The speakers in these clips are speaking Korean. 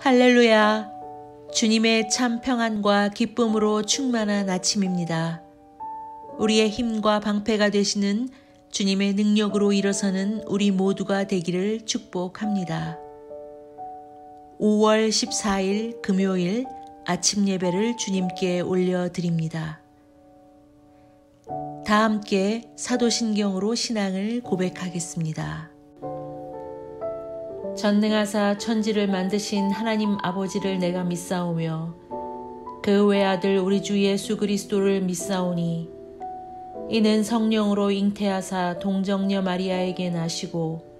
할렐루야! 주님의 참 평안과 기쁨으로 충만한 아침입니다. 우리의 힘과 방패가 되시는 주님의 능력으로 일어서는 우리 모두가 되기를 축복합니다. 5월 14일 금요일 아침 예배를 주님께 올려드립니다. 다 함께 사도신경으로 신앙을 고백하겠습니다. 전능하사 천지를 만드신 하나님 아버지를 내가 믿사오며 그 외아들 우리 주 예수 그리스도를 믿사오니 이는 성령으로 잉태하사 동정녀 마리아에게 나시고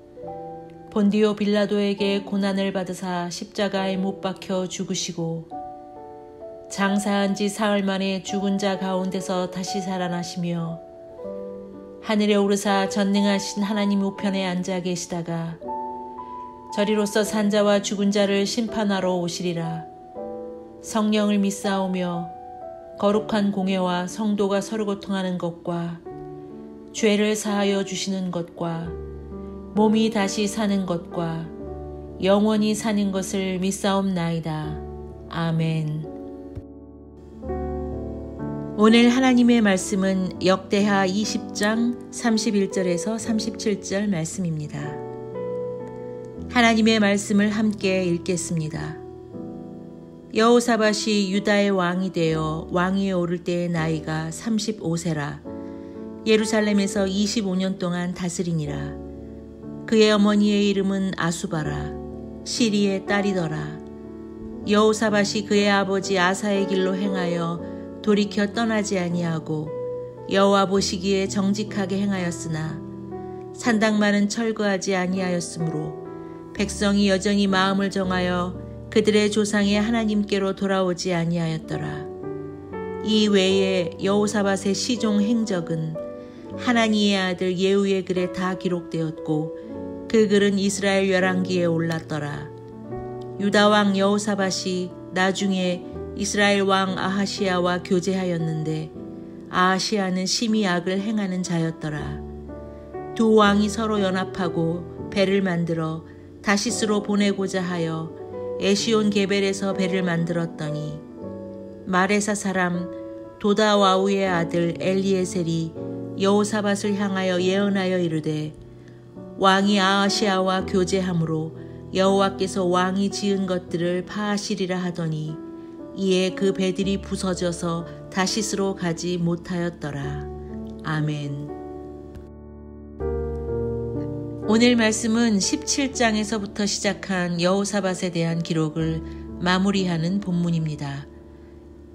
본디오 빌라도에게 고난을 받으사 십자가에 못 박혀 죽으시고 장사한 지 사흘 만에 죽은 자 가운데서 다시 살아나시며 하늘에 오르사 전능하신 하나님 우편에 앉아 계시다가 저리로서 산자와 죽은 자를 심판하러 오시리라. 성령을 믿사오며 거룩한 공회와 성도가 서로 고통하는 것과 죄를 사하여 주시는 것과 몸이 다시 사는 것과 영원히 사는 것을 믿사옵나이다. 아멘. 오늘 하나님의 말씀은 역대하 20장 31절에서 37절 말씀입니다. 하나님의 말씀을 함께 읽겠습니다. 여호사밧이 유다의 왕이 되어 왕위에 오를 때의 나이가 35세라. 예루살렘에서 25년 동안 다스리니라. 그의 어머니의 이름은 아수바라. 시리의 딸이더라. 여호사밧이 그의 아버지 아사의 길로 행하여 돌이켜 떠나지 아니하고 여호와 보시기에 정직하게 행하였으나 산당만은 철거하지 아니하였으므로 백성이 여전히 마음을 정하여 그들의 조상의 하나님께로 돌아오지 아니하였더라. 이 외에 여호사밧의 시종 행적은 하나니의 아들 예후의 글에 다 기록되었고 그 글은 이스라엘 열왕기에 올랐더라. 유다 왕 여호사밧이 나중에 이스라엘 왕 아하시야와 교제하였는데 아하시야는 심히 악을 행하는 자였더라. 두 왕이 서로 연합하고 배를 만들어 다시스로 보내고자 하여 에시온 게벨에서 배를 만들었더니 마레사 사람 도다와우의 아들 엘리에셀이 여호사밧을 향하여 예언하여 이르되 왕이 아하시야와 교제함으로 여호와께서 왕이 지은 것들을 파하시리라 하더니 이에 그 배들이 부서져서 다시스로 가지 못하였더라. 아멘. 오늘 말씀은 17장에서부터 시작한 여호사밧에 대한 기록을 마무리하는 본문입니다.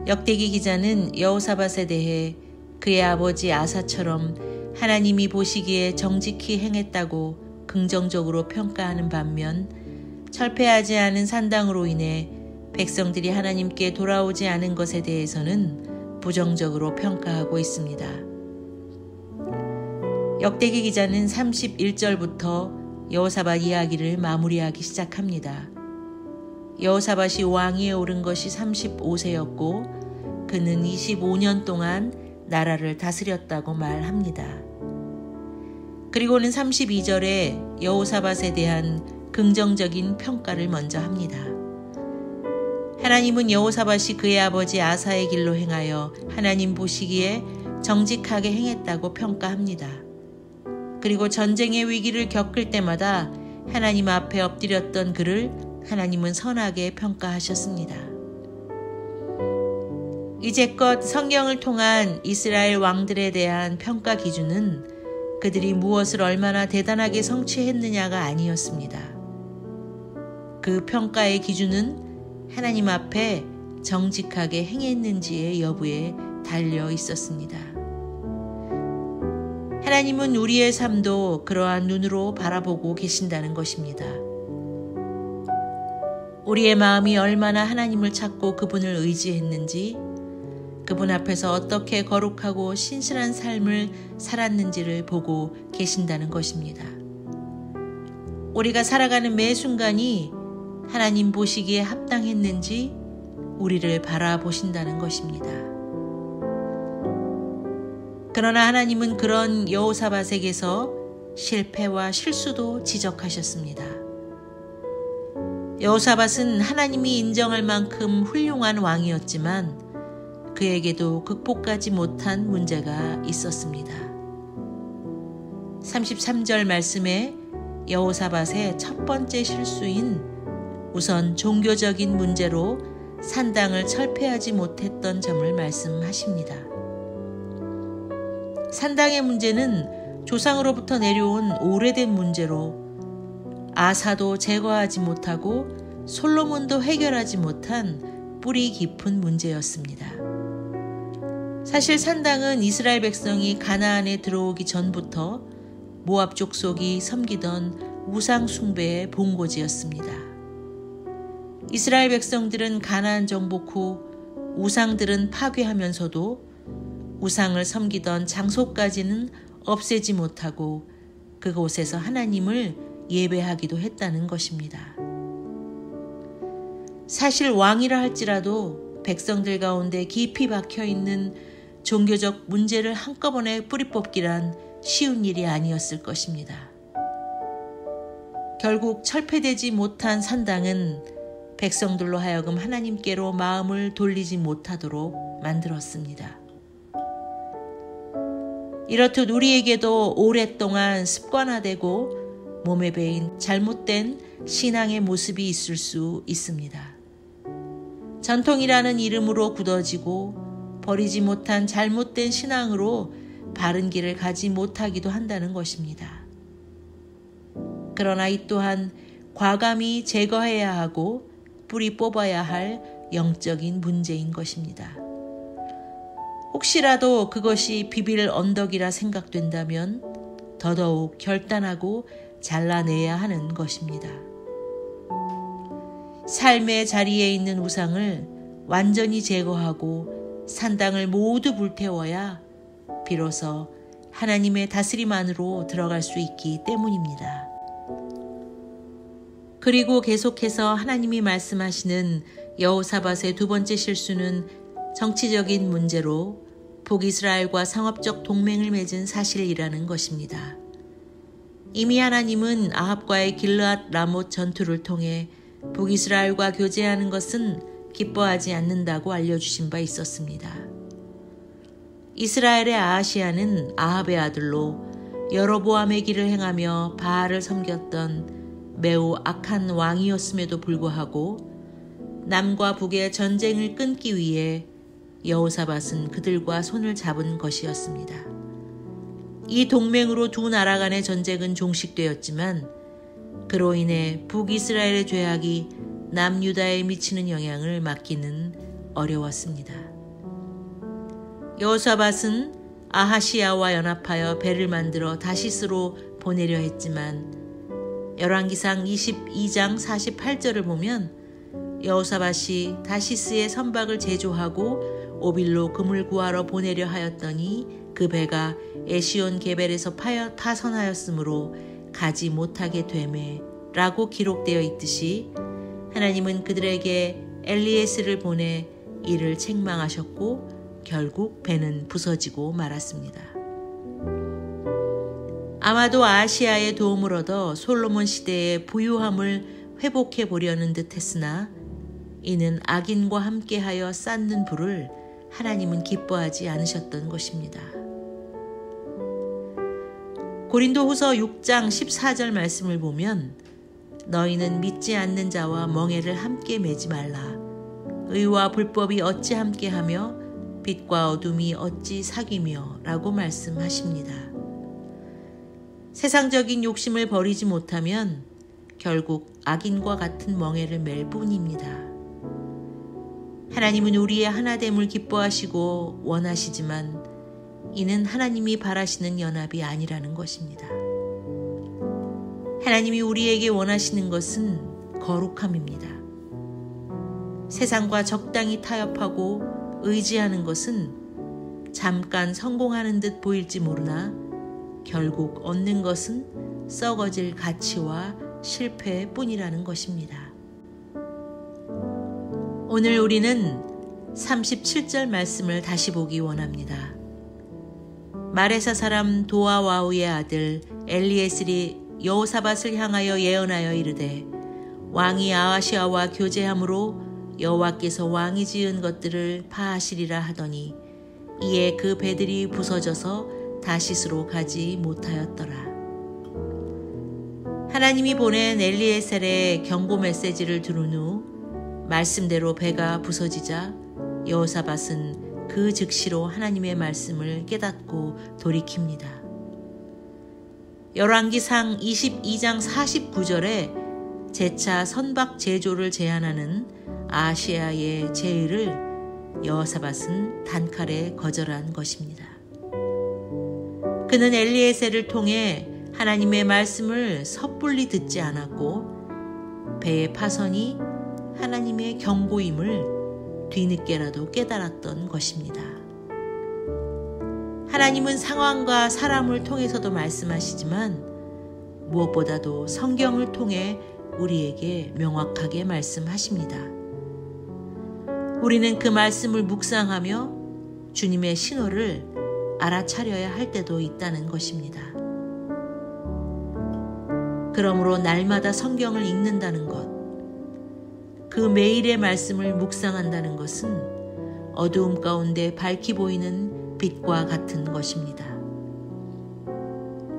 역대기 기자는 여호사밧에 대해 그의 아버지 아사처럼 하나님이 보시기에 정직히 행했다고 긍정적으로 평가하는 반면 철폐하지 않은 산당으로 인해 백성들이 하나님께 돌아오지 않은 것에 대해서는 부정적으로 평가하고 있습니다. 역대기 기자는 31절부터 여호사밧 이야기를 마무리하기 시작합니다. 여호사밧이 왕위에 오른 것이 35세였고 그는 25년 동안 나라를 다스렸다고 말합니다. 그리고는 32절에 여호사밧에 대한 긍정적인 평가를 먼저 합니다. 하나님은 여호사밧이 그의 아버지 아사의 길로 행하여 하나님 보시기에 정직하게 행했다고 평가합니다. 그리고 전쟁의 위기를 겪을 때마다 하나님 앞에 엎드렸던 그를 하나님은 선하게 평가하셨습니다. 이제껏 성경을 통한 이스라엘 왕들에 대한 평가 기준은 그들이 무엇을 얼마나 대단하게 성취했느냐가 아니었습니다. 그 평가의 기준은 하나님 앞에 정직하게 행했는지의 여부에 달려 있었습니다. 하나님은 우리의 삶도 그러한 눈으로 바라보고 계신다는 것입니다. 우리의 마음이 얼마나 하나님을 찾고 그분을 의지했는지, 그분 앞에서 어떻게 거룩하고 신실한 삶을 살았는지를 보고 계신다는 것입니다. 우리가 살아가는 매 순간이 하나님 보시기에 합당했는지 우리를 바라보신다는 것입니다. 그러나 하나님은 그런 여호사밧에게서 실패와 실수도 지적하셨습니다. 여호사밧은 하나님이 인정할 만큼 훌륭한 왕이었지만 그에게도 극복하지 못한 문제가 있었습니다. 33절 말씀에 여호사밧의 첫 번째 실수인 우선 종교적인 문제로 산당을 철폐하지 못했던 점을 말씀하십니다. 산당의 문제는 조상으로부터 내려온 오래된 문제로 아사도 제거하지 못하고 솔로몬도 해결하지 못한 뿌리 깊은 문제였습니다. 사실 산당은 이스라엘 백성이 가나안에 들어오기 전부터 모압 족속이 섬기던 우상 숭배의 본고지였습니다. 이스라엘 백성들은 가나안 정복 후 우상들은 파괴하면서도 우상을 섬기던 장소까지는 없애지 못하고 그곳에서 하나님을 예배하기도 했다는 것입니다. 사실 왕이라 할지라도 백성들 가운데 깊이 박혀있는 종교적 문제를 한꺼번에 뿌리 뽑기란 쉬운 일이 아니었을 것입니다. 결국 철폐되지 못한 산당은 백성들로 하여금 하나님께로 마음을 돌리지 못하도록 만들었습니다. 이렇듯 우리에게도 오랫동안 습관화되고 몸에 배인 잘못된 신앙의 모습이 있을 수 있습니다. 전통이라는 이름으로 굳어지고 버리지 못한 잘못된 신앙으로 바른 길을 가지 못하기도 한다는 것입니다. 그러나 이 또한 과감히 제거해야 하고 뿌리 뽑아야 할 영적인 문제인 것입니다. 혹시라도 그것이 비빌 언덕이라 생각된다면 더더욱 결단하고 잘라내야 하는 것입니다. 삶의 자리에 있는 우상을 완전히 제거하고 산당을 모두 불태워야 비로소 하나님의 다스림 안으로 들어갈 수 있기 때문입니다. 그리고 계속해서 하나님이 말씀하시는 여호사밧의 두 번째 실수는 정치적인 문제로 북이스라엘과 상업적 동맹을 맺은 사실이라는 것입니다. 이미 하나님은 아합과의 길르앗 라못 전투를 통해 북이스라엘과 교제하는 것은 기뻐하지 않는다고 알려주신 바 있었습니다. 이스라엘의 아하시야는 아합의 아들로 여로보암의 길을 행하며 바알을 섬겼던 매우 악한 왕이었음에도 불구하고 남과 북의 전쟁을 끊기 위해 여호사밧은 그들과 손을 잡은 것이었습니다. 이 동맹으로 두 나라 간의 전쟁은 종식되었지만 그로 인해 북이스라엘의 죄악이 남유다에 미치는 영향을 막기는 어려웠습니다. 여호사밧은 아하시야와 연합하여 배를 만들어 다시스로 보내려 했지만 열왕기상 22장 48절을 보면 여호사밧이 다시스의 선박을 제조하고 오빌로 금을 구하러 보내려 하였더니 그 배가 에시온 게벨에서 파선하였으므로 가지 못하게 되매 라고 기록되어 있듯이 하나님은 그들에게 엘리에스를 보내 이를 책망하셨고 결국 배는 부서지고 말았습니다. 아마도 아시아의 도움을 얻어 솔로몬 시대의 부유함을 회복해 보려는 듯 했으나 이는 악인과 함께하여 쌓는 불을 하나님은 기뻐하지 않으셨던 것입니다. 고린도후서 6장 14절 말씀을 보면 너희는 믿지 않는 자와 멍에를 함께 매지 말라. 의와 불법이 어찌 함께하며 빛과 어둠이 어찌 사귀며 라고 말씀하십니다. 세상적인 욕심을 버리지 못하면 결국 악인과 같은 멍에를 맬 뿐입니다. 하나님은 우리의 하나됨을 기뻐하시고 원하시지만 이는 하나님이 바라시는 연합이 아니라는 것입니다. 하나님이 우리에게 원하시는 것은 거룩함입니다. 세상과 적당히 타협하고 의지하는 것은 잠깐 성공하는 듯 보일지 모르나 결국 얻는 것은 썩어질 가치와 실패뿐이라는 것입니다. 오늘 우리는 37절 말씀을 다시 보기 원합니다. 마레사 사람 도아와우의 아들 엘리에셀이 여호사밧을 향하여 예언하여 이르되 왕이 아하시아와 교제함으로 여호와께서 왕이 지은 것들을 파하시리라 하더니 이에 그 배들이 부서져서 다시스로 가지 못하였더라. 하나님이 보낸 엘리에셀의 경고 메시지를 들은 후 말씀대로 배가 부서지자 여호사밧은 그 즉시로 하나님의 말씀을 깨닫고 돌이킵니다. 열왕기상 22장 49절에 제차 선박 제조를 제한하는 아하시아의 제의를 여호사밧은 단칼에 거절한 것입니다. 그는 엘리에셀을 통해 하나님의 말씀을 섣불리 듣지 않았고 배의 파선이 하나님의 경고임을 뒤늦게라도 깨달았던 것입니다. 하나님은 상황과 사람을 통해서도 말씀하시지만 무엇보다도 성경을 통해 우리에게 명확하게 말씀하십니다. 우리는 그 말씀을 묵상하며 주님의 신호를 알아차려야 할 때도 있다는 것입니다. 그러므로 날마다 성경을 읽는다는 것, 그 매일의 말씀을 묵상한다는 것은 어두움 가운데 밝히 보이는 빛과 같은 것입니다.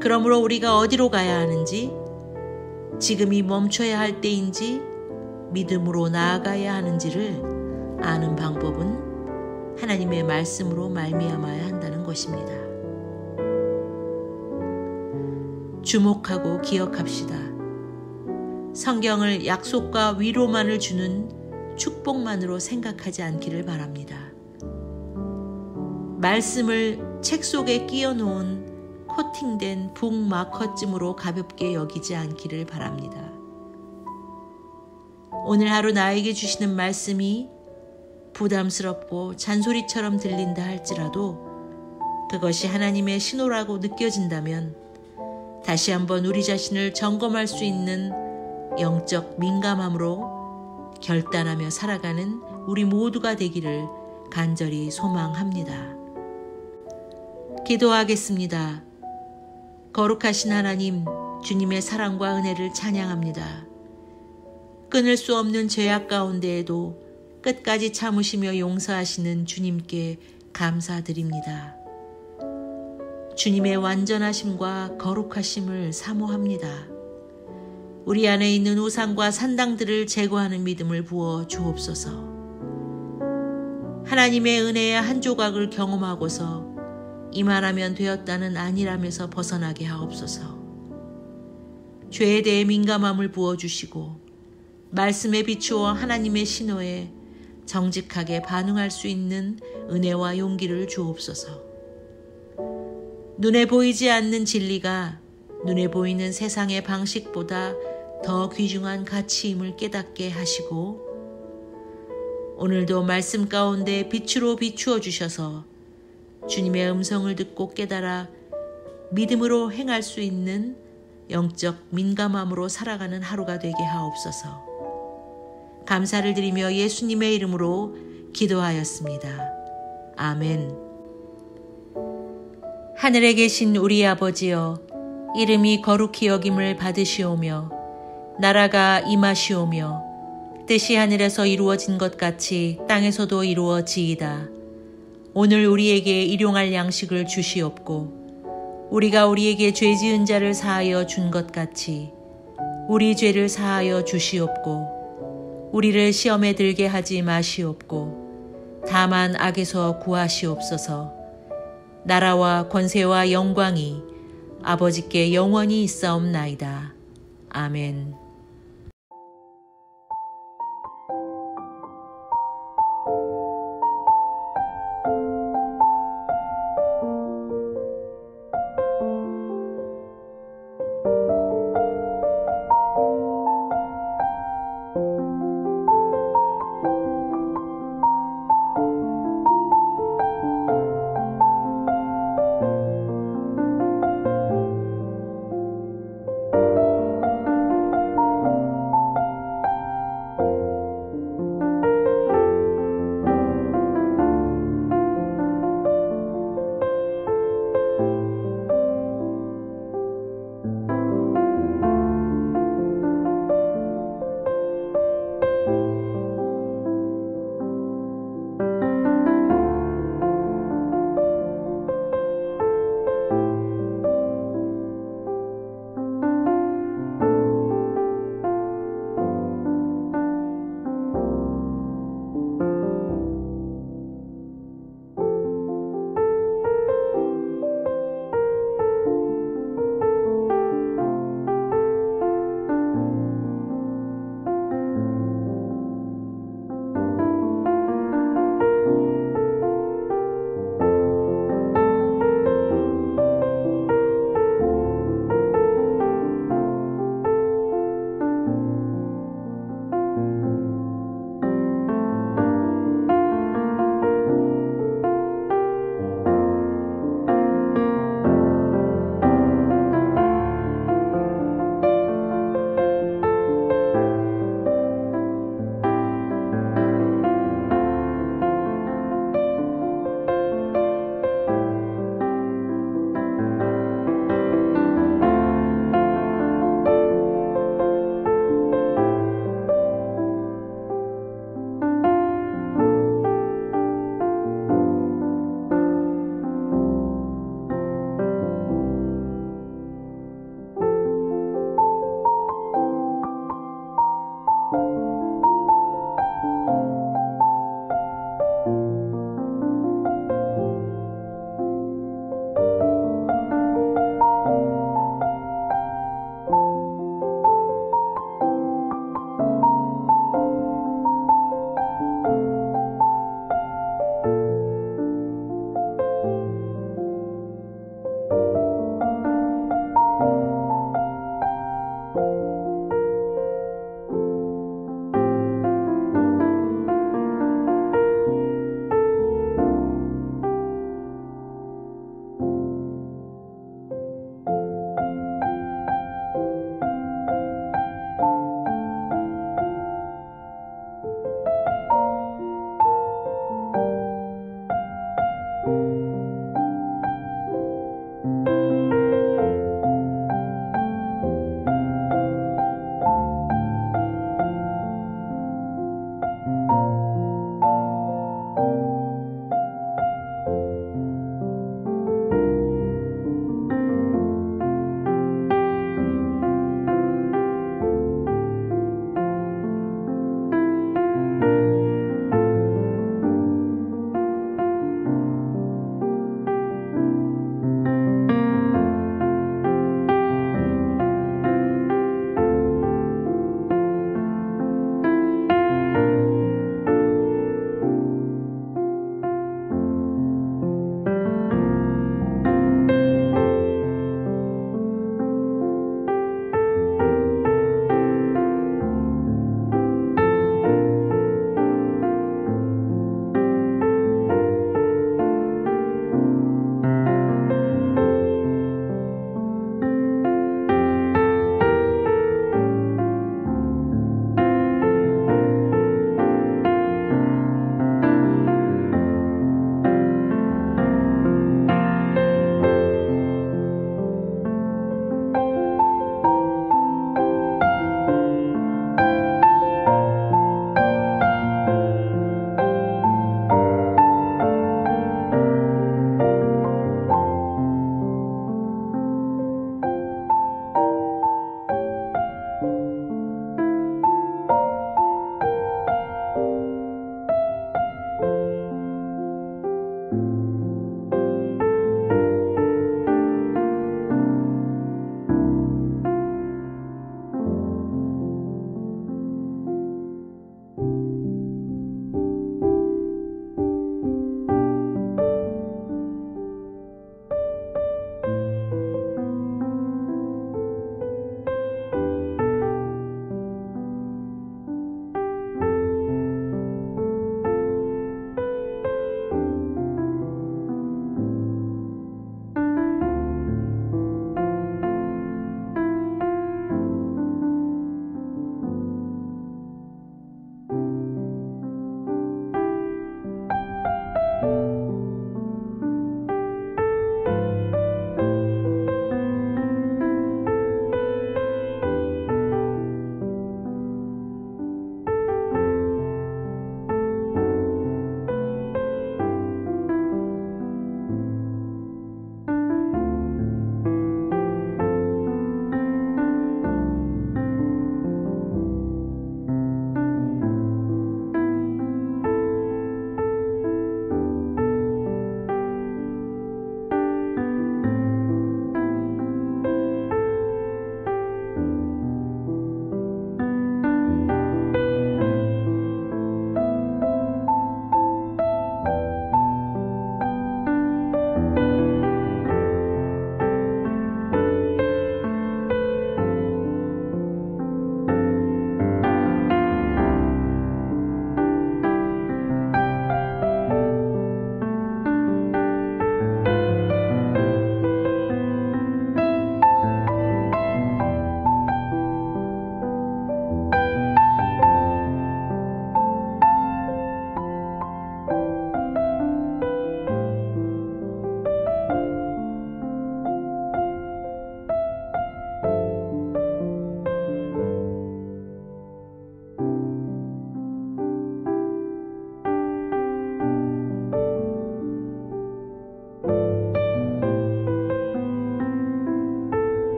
그러므로 우리가 어디로 가야 하는지, 지금이 멈춰야 할 때인지, 믿음으로 나아가야 하는지를 아는 방법은 하나님의 말씀으로 말미암아야 한다는 것입니다. 주목하고 기억합시다. 성경을 약속과 위로만을 주는 축복만으로 생각하지 않기를 바랍니다. 말씀을 책 속에 끼워 놓은 코팅된 북마커쯤으로 가볍게 여기지 않기를 바랍니다. 오늘 하루 나에게 주시는 말씀이 부담스럽고 잔소리처럼 들린다 할지라도 그것이 하나님의 신호라고 느껴진다면 다시 한번 우리 자신을 점검할 수 있는 영적 민감함으로 결단하며 살아가는 우리 모두가 되기를 간절히 소망합니다. 기도하겠습니다. 거룩하신 하나님, 주님의 사랑과 은혜를 찬양합니다. 끊을 수 없는 죄악 가운데에도 끝까지 참으시며 용서하시는 주님께 감사드립니다. 주님의 완전하심과 거룩하심을 사모합니다. 우리 안에 있는 우상과 산당들을 제거하는 믿음을 부어 주옵소서. 하나님의 은혜의 한 조각을 경험하고서 이만하면 되었다는 안일함에서 벗어나게 하옵소서. 죄에 대해 민감함을 부어주시고 말씀에 비추어 하나님의 신호에 정직하게 반응할 수 있는 은혜와 용기를 주옵소서. 눈에 보이지 않는 진리가 눈에 보이는 세상의 방식보다 더 귀중한 가치임을 깨닫게 하시고 오늘도 말씀 가운데 빛으로 비추어 주셔서 주님의 음성을 듣고 깨달아 믿음으로 행할 수 있는 영적 민감함으로 살아가는 하루가 되게 하옵소서. 감사를 드리며 예수님의 이름으로 기도하였습니다. 아멘. 하늘에 계신 우리 아버지여, 이름이 거룩히 여김을 받으시오며 나라가 임하시오며 뜻이 하늘에서 이루어진 것 같이 땅에서도 이루어지이다. 오늘 우리에게 일용할 양식을 주시옵고 우리가 우리에게 죄 지은 자를 사하여 준 것 같이 우리 죄를 사하여 주시옵고 우리를 시험에 들게 하지 마시옵고 다만 악에서 구하시옵소서. 나라와 권세와 영광이 아버지께 영원히 있사옵나이다. 아멘.